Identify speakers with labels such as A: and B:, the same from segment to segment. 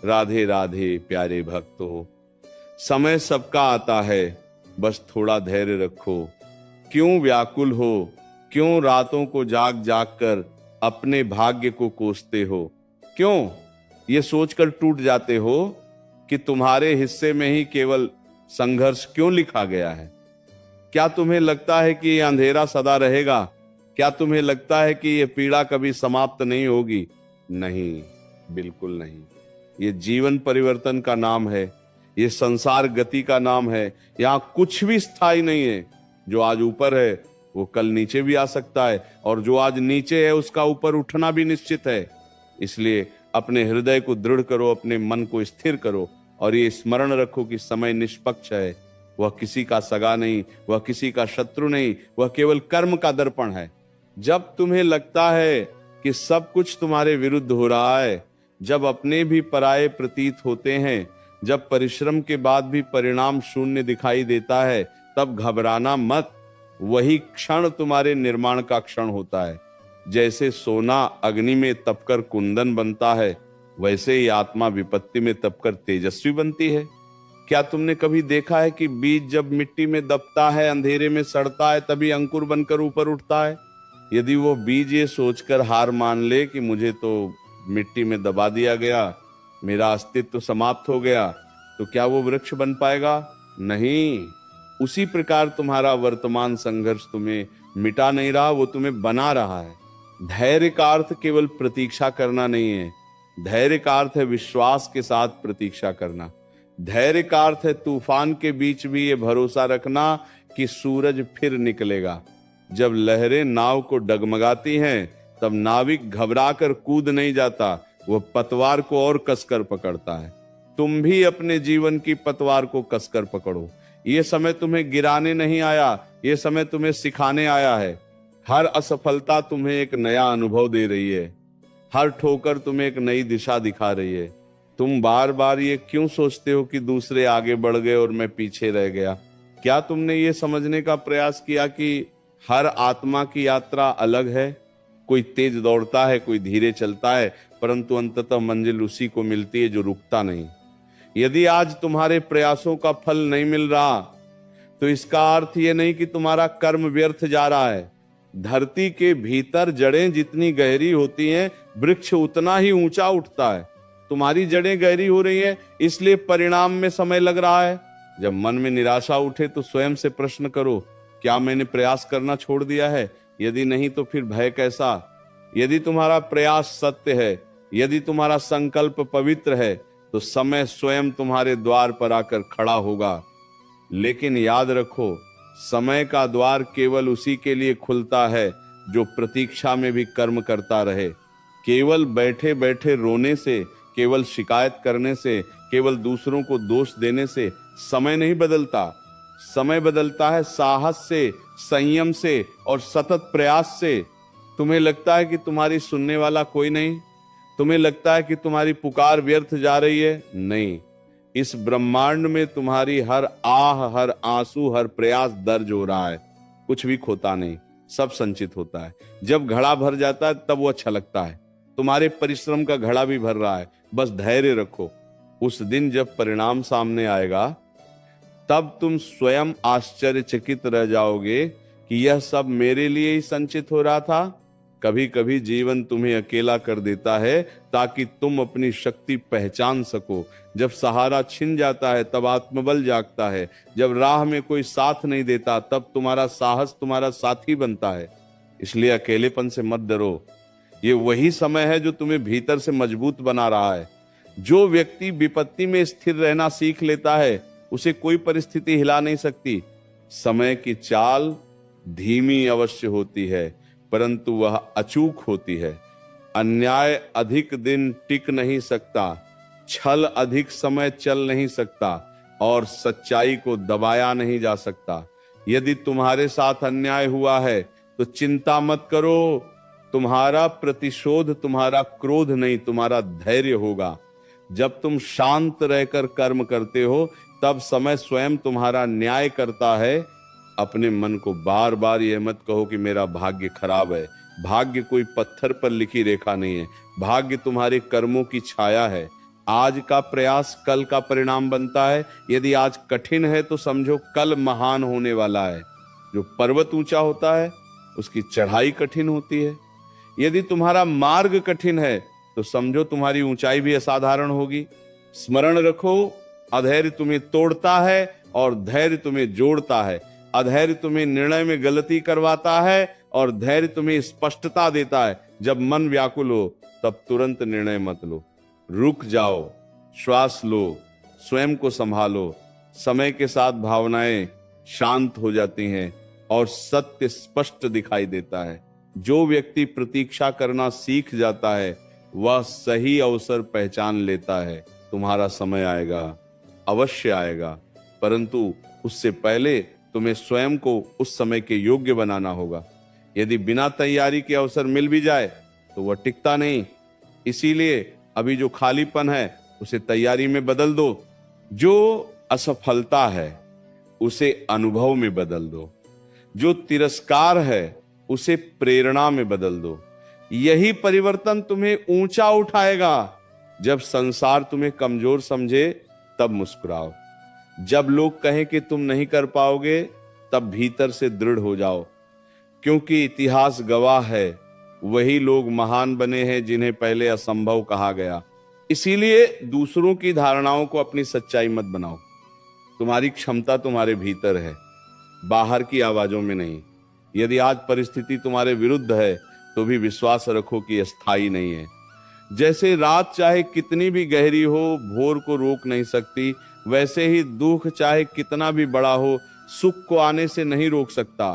A: राधे राधे प्यारे भक्तों, समय सबका आता है, बस थोड़ा धैर्य रखो। क्यों व्याकुल हो, क्यों रातों को जाग जाग कर अपने भाग्य को कोसते हो? क्यों ये सोचकर टूट जाते हो कि तुम्हारे हिस्से में ही केवल संघर्ष क्यों लिखा गया है? क्या तुम्हें लगता है कि ये अंधेरा सदा रहेगा? क्या तुम्हें लगता है कि ये पीड़ा कभी समाप्त नहीं होगी? नहीं, बिल्कुल नहीं। ये जीवन परिवर्तन का नाम है, ये संसार गति का नाम है। यहां कुछ भी स्थायी नहीं है। जो आज ऊपर है वो कल नीचे भी आ सकता है, और जो आज नीचे है उसका ऊपर उठना भी निश्चित है। इसलिए अपने हृदय को दृढ़ करो, अपने मन को स्थिर करो, और ये स्मरण रखो कि समय निष्पक्ष है। वह किसी का सगा नहीं, वह किसी का शत्रु नहीं, वह केवल कर्म का दर्पण है। जब तुम्हें लगता है कि सब कुछ तुम्हारे विरुद्ध हो रहा है, जब अपने भी पराये प्रतीत होते हैं, जब परिश्रम के बाद भी परिणाम शून्य दिखाई देता है, तब घबराना मत। वही क्षण तुम्हारे निर्माण का क्षण होता है। जैसे सोना अग्नि में तपकर कुंदन बनता है, वैसे ही आत्मा विपत्ति में तपकर तेजस्वी बनती है। क्या तुमने कभी देखा है कि बीज जब मिट्टी में दबता है, अंधेरे में सड़ता है, तभी अंकुर बनकर ऊपर उठता है? यदि वो बीज ये सोचकर हार मान ले कि मुझे तो मिट्टी में दबा दिया गया, मेरा अस्तित्व समाप्त हो गया, तो क्या वो वृक्ष बन पाएगा? नहीं। उसी प्रकार तुम्हारा वर्तमान संघर्ष तुम्हें मिटा नहीं रहा, वो तुम्हें बना रहा है। धैर्य का अर्थ केवल प्रतीक्षा करना नहीं है। धैर्य का अर्थ है विश्वास के साथ प्रतीक्षा करना। धैर्य का अर्थ है तूफान के बीच भी ये भरोसा रखना कि सूरज फिर निकलेगा। जब लहरें नाव को डगमगाती हैं, तब नाविक घबराकर कूद नहीं जाता, वह पतवार को और कसकर पकड़ता है। तुम भी अपने जीवन की पतवार को कसकर पकड़ो। ये समय तुम्हें गिराने नहीं आया, ये समय तुम्हें सिखाने आया है। हर असफलता तुम्हें एक नया अनुभव दे रही है। हर ठोकर तुम्हें एक नई दिशा दिखा रही है। तुम बार बार ये क्यों सोचते हो कि दूसरे आगे बढ़ गए और मैं पीछे रह गया? क्या तुमने ये समझने का प्रयास किया कि हर आत्मा की यात्रा अलग है? कोई तेज दौड़ता है, कोई धीरे चलता है, परंतु अंततः मंजिल उसी को मिलती है जो रुकता नहीं। यदि आज तुम्हारे प्रयासों का फल नहीं मिल रहा, तो इसका अर्थ यह नहीं कि तुम्हारा कर्म व्यर्थ जा रहा है। धरती के भीतर जड़ें जितनी गहरी होती हैं, वृक्ष उतना ही ऊंचा उठता है। तुम्हारी जड़ें गहरी हो रही हैं, इसलिए परिणाम में समय लग रहा है। जब मन में निराशा उठे तो स्वयं से प्रश्न करो, क्या मैंने प्रयास करना छोड़ दिया है? यदि नहीं तो फिर भय कैसा? यदि तुम्हारा प्रयास सत्य है, यदि तुम्हारा संकल्प पवित्र है, तो समय स्वयं तुम्हारे द्वार पर आकर खड़ा होगा। लेकिन याद रखो, समय का द्वार केवल उसी के लिए खुलता है जो प्रतीक्षा में भी कर्म करता रहे। केवल बैठे बैठे रोने से, केवल शिकायत करने से, केवल दूसरों को दोष देने से समय नहीं बदलता। समय बदलता है साहस से, संयम से और सतत प्रयास से। तुम्हें लगता है कि तुम्हारी सुनने वाला कोई नहीं? तुम्हें लगता है कि तुम्हारी पुकार व्यर्थ जा रही है? नहीं, इस ब्रह्मांड में तुम्हारी हर आह, हर आंसू, हर प्रयास दर्ज हो रहा है। कुछ भी खोता नहीं, सब संचित होता है। जब घड़ा भर जाता है तब वो अच्छा लगता है। तुम्हारे परिश्रम का घड़ा भी भर रहा है, बस धैर्य रखो। उस दिन जब परिणाम सामने आएगा, तब तुम स्वयं आश्चर्यचकित रह जाओगे कि यह सब मेरे लिए ही संचित हो रहा था। कभी कभी जीवन तुम्हें अकेला कर देता है ताकि तुम अपनी शक्ति पहचान सको। जब सहारा छिन जाता है तब आत्मबल जागता है। जब राह में कोई साथ नहीं देता तब तुम्हारा साहस तुम्हारा साथी बनता है। इसलिए अकेलेपन से मत डरो। ये वही समय है जो तुम्हें भीतर से मजबूत बना रहा है। जो व्यक्ति विपत्ति में स्थिर रहना सीख लेता है, उसे कोई परिस्थिति हिला नहीं सकती। समय की चाल धीमी अवश्य होती है, परंतु वह अचूक होती है। अन्याय अधिक दिन टिक नहीं सकता, छल अधिक समय चल नहीं सकता, और सच्चाई को दबाया नहीं जा सकता। यदि तुम्हारे साथ अन्याय हुआ है तो चिंता मत करो। तुम्हारा प्रतिशोध तुम्हारा क्रोध नहीं, तुम्हारा धैर्य होगा। जब तुम शांत रहकर कर्म करते हो, तब समय स्वयं तुम्हारा न्याय करता है। अपने मन को बार बार यह मत कहो कि मेरा भाग्य खराब है। भाग्य कोई पत्थर पर लिखी रेखा नहीं है। भाग्य तुम्हारे कर्मों की छाया है। आज का प्रयास कल का परिणाम बनता है। यदि आज कठिन है तो समझो कल महान होने वाला है। जो पर्वत ऊंचा होता है उसकी चढ़ाई कठिन होती है। यदि तुम्हारा मार्ग कठिन है तो समझो तुम्हारी ऊंचाई भी असाधारण होगी। स्मरण रखो, अधैर्य तुम्हें तोड़ता है और धैर्य तुम्हें जोड़ता है। अधैर्य तुम्हें निर्णय में गलती करवाता है और धैर्य तुम्हें स्पष्टता देता है। जब मन व्याकुल हो तब तुरंत निर्णय मत लो, रुक जाओ, श्वास लो, स्वयं को संभालो। समय के साथ भावनाएं शांत हो जाती हैं और सत्य स्पष्ट दिखाई देता है। जो व्यक्ति प्रतीक्षा करना सीख जाता है वह सही अवसर पहचान लेता है। तुम्हारा समय आएगा, अवश्य आएगा, परंतु उससे पहले तुम्हें स्वयं को उस समय के योग्य बनाना होगा। यदि बिना तैयारी के अवसर मिल भी जाए तो वह टिकता नहीं। इसीलिए अभी जो खालीपन है उसे तैयारी में बदल दो। जो असफलता है उसे अनुभव में बदल दो। जो तिरस्कार है उसे प्रेरणा में बदल दो। यही परिवर्तन तुम्हें ऊंचा उठाएगा। जब संसार तुम्हें कमजोर समझे तब मुस्कुराओ। जब लोग कहें कि तुम नहीं कर पाओगे तब भीतर से दृढ़ हो जाओ, क्योंकि इतिहास गवाह है वही लोग महान बने हैं जिन्हें पहले असंभव कहा गया। इसीलिए दूसरों की धारणाओं को अपनी सच्चाई मत बनाओ। तुम्हारी क्षमता तुम्हारे भीतर है, बाहर की आवाजों में नहीं। यदि आज परिस्थिति तुम्हारे विरुद्ध है तो भी विश्वास रखो कि अस्थायी नहीं है। जैसे रात चाहे कितनी भी गहरी हो भोर को रोक नहीं सकती, वैसे ही दुख चाहे कितना भी बड़ा हो सुख को आने से नहीं रोक सकता।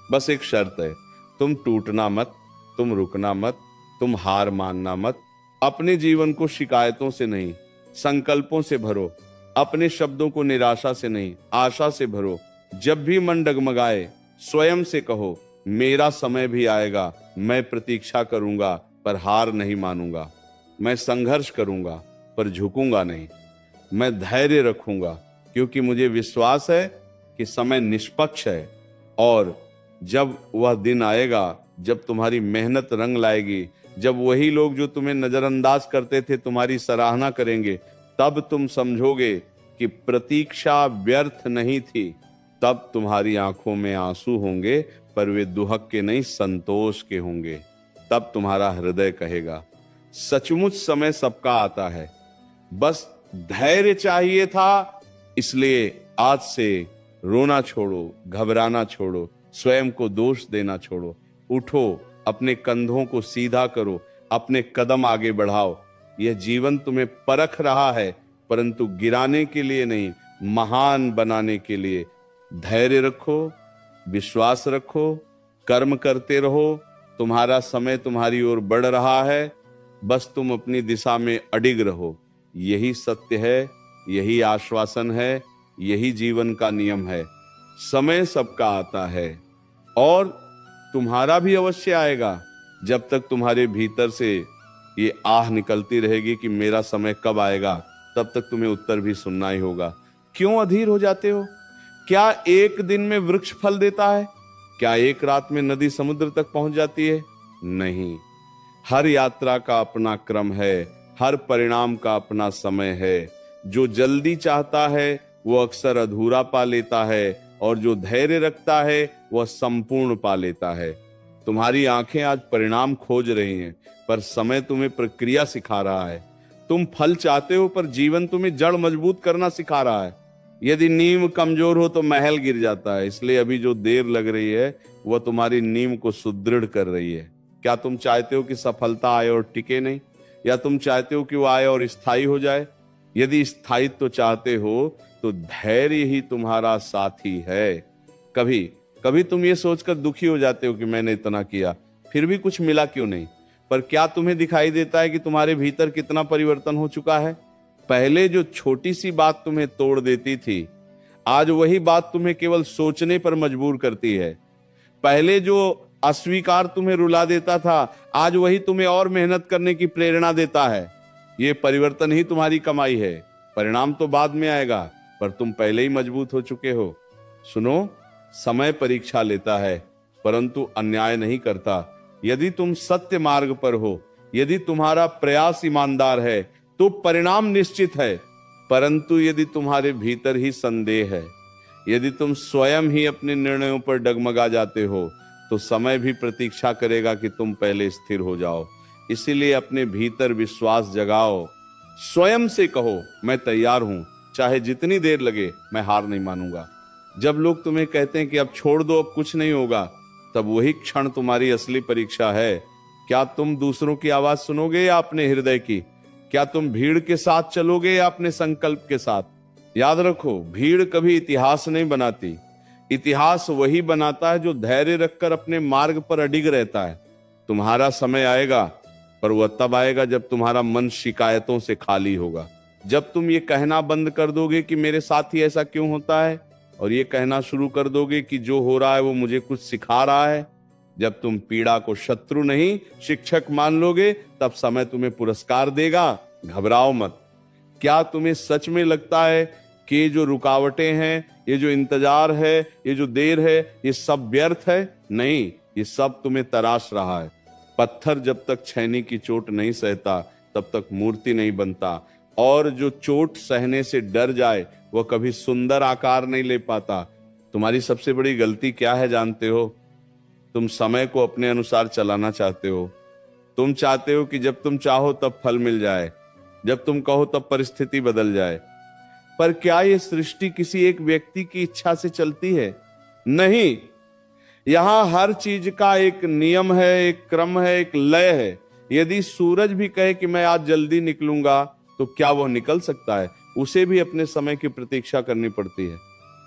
A: बस एक शर्त है, तुम टूटना मत, तुम रुकना मत, तुम हार मानना मत। अपने जीवन को शिकायतों से नहीं, संकल्पों से भरो। अपने शब्दों को निराशा से नहीं, आशा से भरो। जब भी मन डगमगाए स्वयं से कहो, मेरा समय भी आएगा, मैं प्रतीक्षा करूंगा पर हार नहीं मानूंगा। मैं संघर्ष करूंगा पर झुकूंगा नहीं। मैं धैर्य रखूंगा क्योंकि मुझे विश्वास है कि समय निष्पक्ष है। और जब वह दिन आएगा जब तुम्हारी मेहनत रंग लाएगी, जब वही लोग जो तुम्हें नजरअंदाज करते थे तुम्हारी सराहना करेंगे, तब तुम समझोगे कि प्रतीक्षा व्यर्थ नहीं थी। तब तुम्हारी आंखों में आंसू होंगे पर वे दुहक के नहीं, संतोष के होंगे। तब तुम्हारा हृदय कहेगा, सचमुच समय सबका आता है, बस धैर्य चाहिए था। इसलिए आज से रोना छोड़ो, घबराना छोड़ो, स्वयं को दोष देना छोड़ो। उठो, अपने कंधों को सीधा करो, अपने कदम आगे बढ़ाओ। यह जीवन तुम्हें परख रहा है, परंतु गिराने के लिए नहीं, महान बनाने के लिए। धैर्य रखो, विश्वास रखो, कर्म करते रहो। तुम्हारा समय तुम्हारी ओर बढ़ रहा है, बस तुम अपनी दिशा में अडिग रहो। यही सत्य है, यही आश्वासन है, यही जीवन का नियम है। समय सबका आता है और तुम्हारा भी अवश्य आएगा। जब तक तुम्हारे भीतर से ये आह निकलती रहेगी कि मेरा समय कब आएगा, तब तक तुम्हें उत्तर भी सुनना ही होगा। क्यों अधीर हो जाते हो? क्या एक दिन में वृक्ष फल देता है? क्या एक रात में नदी समुद्र तक पहुंच जाती है? नहीं। हर यात्रा का अपना क्रम है, हर परिणाम का अपना समय है। जो जल्दी चाहता है वो अक्सर अधूरा पा लेता है और जो धैर्य रखता है वह संपूर्ण पा लेता है। तुम्हारी आंखें आज परिणाम खोज रही हैं, पर समय तुम्हें प्रक्रिया सिखा रहा है। तुम फल चाहते हो पर जीवन तुम्हें जड़ मजबूत करना सिखा रहा है। यदि नींव कमजोर हो तो महल गिर जाता है। इसलिए अभी जो देर लग रही है वह तुम्हारी नींव को सुदृढ़ कर रही है। क्या तुम चाहते हो कि सफलता आए और टिके नहीं, या तुम चाहते हो कि वो आए और स्थायी हो जाए? यदि स्थायित्व तो चाहते हो तो धैर्य ही तुम्हारा साथी है। कभी कभी तुम ये सोचकर दुखी हो जाते हो कि मैंने इतना किया फिर भी कुछ मिला क्यों नहीं, पर क्या तुम्हें दिखाई देता है कि तुम्हारे भीतर कितना परिवर्तन हो चुका है? पहले जो छोटी सी बात तुम्हें तोड़ देती थी, आज वही बात तुम्हें केवल सोचने पर मजबूर करती है। पहले जो अस्वीकार तुम्हें रुला देता था, आज वही तुम्हें और मेहनत करने की प्रेरणा देता है। ये परिवर्तन ही तुम्हारी कमाई है। परिणाम तो बाद में आएगा, पर तुम पहले ही मजबूत हो चुके हो। सुनो, समय परीक्षा लेता है परंतु अन्याय नहीं करता। यदि तुम सत्य मार्ग पर हो, यदि तुम्हारा प्रयास ईमानदार है, तो परिणाम निश्चित है। परंतु यदि तुम्हारे भीतर ही संदेह है, यदि तुम स्वयं ही अपने निर्णयों पर डगमगा जाते हो, तो समय भी प्रतीक्षा करेगा कि तुम पहले स्थिर हो जाओ। इसीलिए अपने भीतर विश्वास जगाओ, स्वयं से कहो मैं तैयार हूं, चाहे जितनी देर लगे, मैं हार नहीं मानूंगा। जब लोग तुम्हें कहते हैं कि अब छोड़ दो, अब कुछ नहीं होगा, तब वही क्षण तुम्हारी असली परीक्षा है। क्या तुम दूसरों की आवाज सुनोगे या अपने हृदय की? क्या तुम भीड़ के साथ चलोगे या अपने संकल्प के साथ? याद रखो, भीड़ कभी इतिहास नहीं बनाती। इतिहास वही बनाता है जो धैर्य रखकर अपने मार्ग पर अडिग रहता है। तुम्हारा समय आएगा, पर वह तब आएगा जब तुम्हारा मन शिकायतों से खाली होगा। जब तुम ये कहना बंद कर दोगे कि मेरे साथ ही ऐसा क्यों होता है, और ये कहना शुरू कर दोगे कि जो हो रहा है वो मुझे कुछ सिखा रहा है, जब तुम पीड़ा को शत्रु नहीं शिक्षक मान लोगे, तब समय तुम्हें पुरस्कार देगा। घबराओ मत। क्या तुम्हें सच में लगता है कि ये जो रुकावटें हैं, ये जो इंतजार है, ये जो देर है, ये सब व्यर्थ है? नहीं, ये सब तुम्हें तराश रहा है। पत्थर जब तक छेनी की चोट नहीं सहता, तब तक मूर्ति नहीं बनता। और जो चोट सहने से डर जाए, वह कभी सुंदर आकार नहीं ले पाता। तुम्हारी सबसे बड़ी गलती क्या है जानते हो? तुम समय को अपने अनुसार चलाना चाहते हो। तुम चाहते हो कि जब तुम चाहो तब फल मिल जाए, जब तुम कहो तब परिस्थिति बदल जाए। पर क्या यह सृष्टि किसी एक व्यक्ति की इच्छा से चलती है? नहीं। यहां हर चीज का एक नियम है, एक क्रम है, एक लय है। यदि सूरज भी कहे कि मैं आज जल्दी निकलूंगा, तो क्या वह निकल सकता है? उसे भी अपने समय की प्रतीक्षा करनी पड़ती है।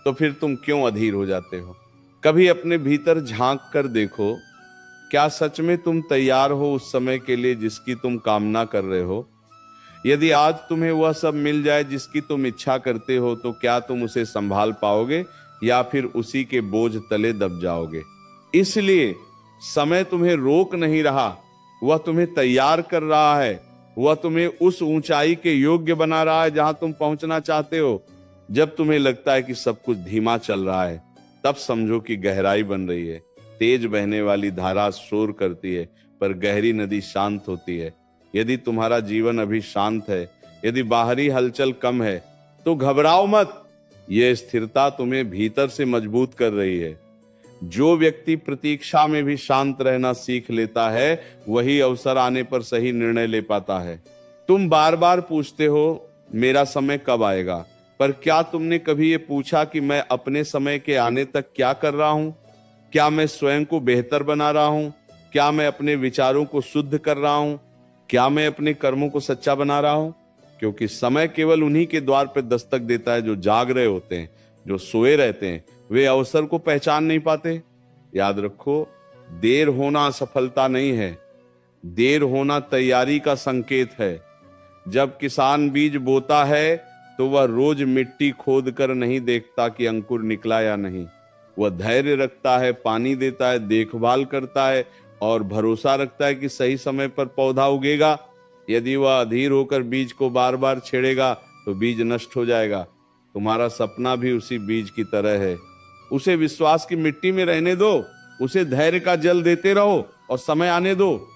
A: तो फिर तुम क्यों अधीर हो जाते हो? कभी अपने भीतर झांक कर देखो, क्या सच में तुम तैयार हो उस समय के लिए जिसकी तुम कामना कर रहे हो? यदि आज तुम्हें वह सब मिल जाए जिसकी तुम इच्छा करते हो, तो क्या तुम उसे संभाल पाओगे या फिर उसी के बोझ तले दब जाओगे? इसलिए समय तुम्हें रोक नहीं रहा, वह तुम्हें तैयार कर रहा है। वह तुम्हें उस ऊंचाई के योग्य बना रहा है जहां तुम पहुंचना चाहते हो। जब तुम्हें लगता है कि सब कुछ धीमा चल रहा है, तब समझो कि गहराई बन रही है। तेज बहने वाली धारा शोर करती है, पर गहरी नदी शांत होती है। यदि तुम्हारा जीवन अभी शांत है, यदि बाहरी हलचल कम है, तो घबराओ मत। यह स्थिरता तुम्हें भीतर से मजबूत कर रही है। जो व्यक्ति प्रतीक्षा में भी शांत रहना सीख लेता है, वही अवसर आने पर सही निर्णय ले पाता है। तुम बार बार पूछते हो मेरा समय कब आएगा, पर क्या तुमने कभी ये पूछा कि मैं अपने समय के आने तक क्या कर रहा हूं? क्या मैं स्वयं को बेहतर बना रहा हूं? क्या मैं अपने विचारों को शुद्ध कर रहा हूं? क्या मैं अपने कर्मों को सच्चा बना रहा हूं? क्योंकि समय केवल उन्हीं के द्वार पर दस्तक देता है जो जाग रहे होते हैं। जो सोए रहते हैं वे अवसर को पहचान नहीं पाते। याद रखो, देर होना असफलता नहीं है, देर होना तैयारी का संकेत है। जब किसान बीज बोता है, तो वह रोज मिट्टी खोद कर नहीं देखता कि अंकुर निकला या नहीं। वह धैर्य रखता है, पानी देता है, देखभाल करता है और भरोसा रखता है कि सही समय पर पौधा उगेगा। यदि वह अधीर होकर बीज को बार बार छेड़ेगा, तो बीज नष्ट हो जाएगा। तुम्हारा सपना भी उसी बीज की तरह है। उसे विश्वास की मिट्टी में रहने दो, उसे धैर्य का जल देते रहो और समय आने दो।